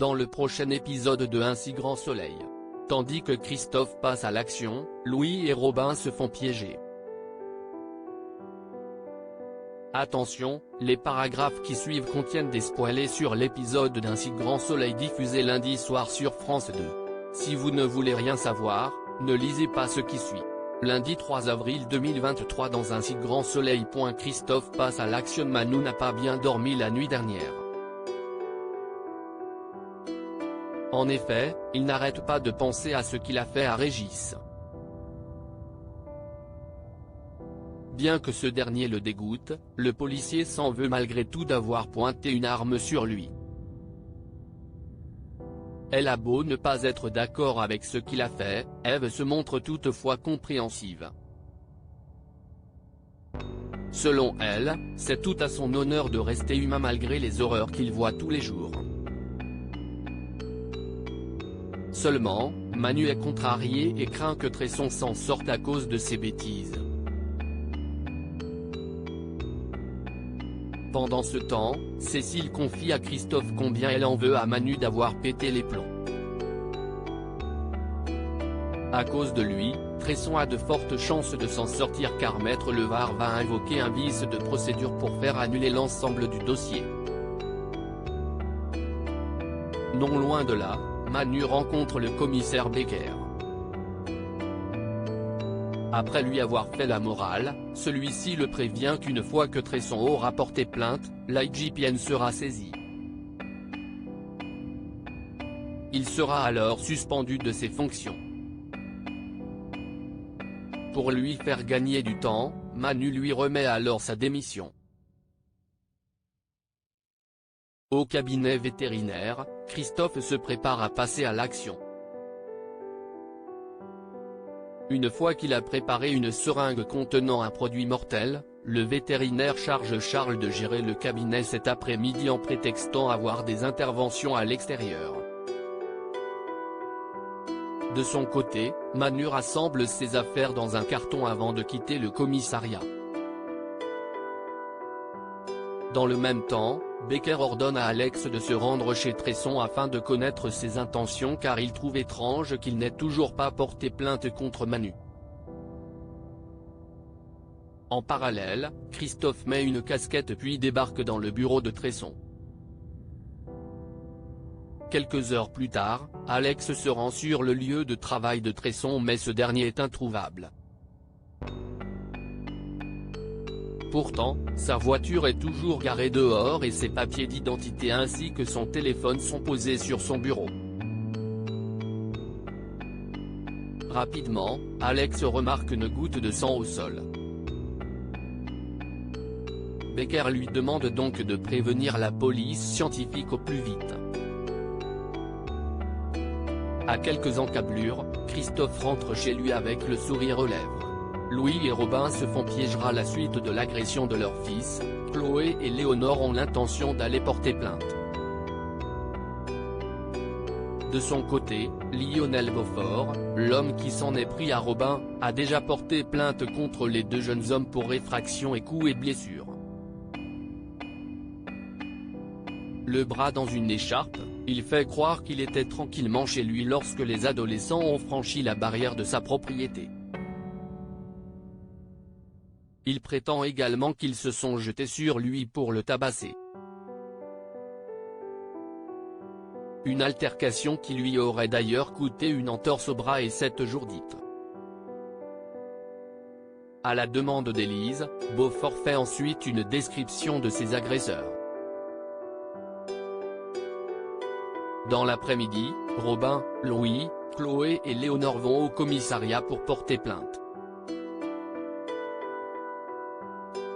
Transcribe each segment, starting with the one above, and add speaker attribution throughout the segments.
Speaker 1: dans le prochain épisode de Un si grand soleil. Tandis que Christophe passe à l'action, Louis et Robin se font piéger. Attention, les paragraphes qui suivent contiennent des spoilers sur l'épisode d'Un si grand soleil diffusé lundi soir sur France 2. Si vous ne voulez rien savoir, ne lisez pas ce qui suit. Lundi 3 avril 2023 dans Un si grand soleil. Christophe passe à l'action. Manu n'a pas bien dormi la nuit dernière. En effet, il n'arrête pas de penser à ce qu'il a fait à Régis. Bien que ce dernier le dégoûte, le policier s'en veut malgré tout d'avoir pointé une arme sur lui. Elle a beau ne pas être d'accord avec ce qu'il a fait, Eve se montre toutefois compréhensive. Selon elle, c'est tout à son honneur de rester humain malgré les horreurs qu'il voit tous les jours. Seulement, Manu est contrarié et craint que Tresson s'en sorte à cause de ses bêtises. Pendant ce temps, Cécile confie à Christophe combien elle en veut à Manu d'avoir pété les plombs. À cause de lui, Tresson a de fortes chances de s'en sortir car Maître Levard va invoquer un vice de procédure pour faire annuler l'ensemble du dossier. Non loin de là, Manu rencontre le commissaire Becker. Après lui avoir fait la morale, celui-ci le prévient qu'une fois que Tresson aura porté plainte, l'IGPN sera saisi. Il sera alors suspendu de ses fonctions. Pour lui faire gagner du temps, Manu lui remet alors sa démission. Au cabinet vétérinaire, Christophe se prépare à passer à l'action. Une fois qu'il a préparé une seringue contenant un produit mortel, le vétérinaire charge Charles de gérer le cabinet cet après-midi en prétextant avoir des interventions à l'extérieur. De son côté, Manu rassemble ses affaires dans un carton avant de quitter le commissariat. Dans le même temps, Becker ordonne à Alex de se rendre chez Tresson afin de connaître ses intentions car il trouve étrange qu'il n'ait toujours pas porté plainte contre Manu. En parallèle, Christophe met une casquette puis débarque dans le bureau de Tresson. Quelques heures plus tard, Alex se rend sur le lieu de travail de Tresson mais ce dernier est introuvable. Pourtant, sa voiture est toujours garée dehors et ses papiers d'identité ainsi que son téléphone sont posés sur son bureau. Rapidement, Alex remarque une goutte de sang au sol. Becker lui demande donc de prévenir la police scientifique au plus vite. À quelques encablures, Christophe rentre chez lui avec le sourire aux lèvres. Louis et Robin se font piéger à la suite de l'agression de leur fils. Chloé et Léonore ont l'intention d'aller porter plainte. De son côté, Lionel Beaufort, l'homme qui s'en est pris à Robin, a déjà porté plainte contre les deux jeunes hommes pour effraction et coups et blessures. Le bras dans une écharpe, il fait croire qu'il était tranquillement chez lui lorsque les adolescents ont franchi la barrière de sa propriété. Il prétend également qu'ils se sont jetés sur lui pour le tabasser. Une altercation qui lui aurait d'ailleurs coûté une entorse au bras et 7 jours dites. À la demande d'Élise, Beaufort fait ensuite une description de ses agresseurs. Dans l'après-midi, Robin, Louis, Chloé et Léonore vont au commissariat pour porter plainte.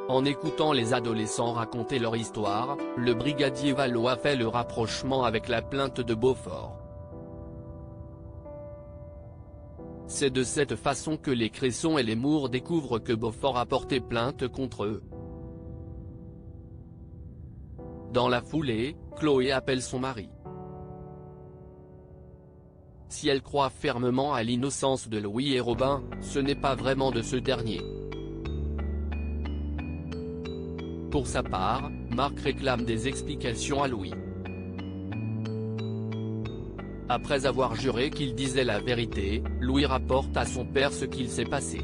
Speaker 1: En écoutant les adolescents raconter leur histoire, le brigadier Valois fait le rapprochement avec la plainte de Beaufort. C'est de cette façon que les Cresson et les Moore découvrent que Beaufort a porté plainte contre eux. Dans la foulée, Chloé appelle son mari. Si elle croit fermement à l'innocence de Louis et Robin, ce n'est pas vraiment de ce dernier. Pour sa part, Marc réclame des explications à Louis. Après avoir juré qu'il disait la vérité, Louis rapporte à son père ce qu'il s'est passé.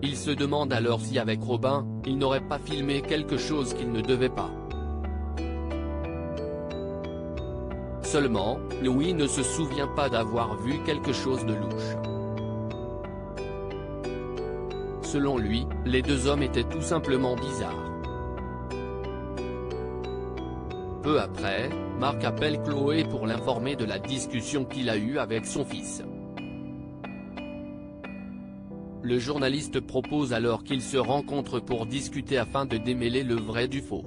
Speaker 1: Il se demande alors si avec Robin, il n'aurait pas filmé quelque chose qu'il ne devait pas. Seulement, Louis ne se souvient pas d'avoir vu quelque chose de louche. Selon lui, les deux hommes étaient tout simplement bizarres. Peu après, Marc appelle Chloé pour l'informer de la discussion qu'il a eue avec son fils. Le journaliste propose alors qu'ils se rencontrent pour discuter afin de démêler le vrai du faux.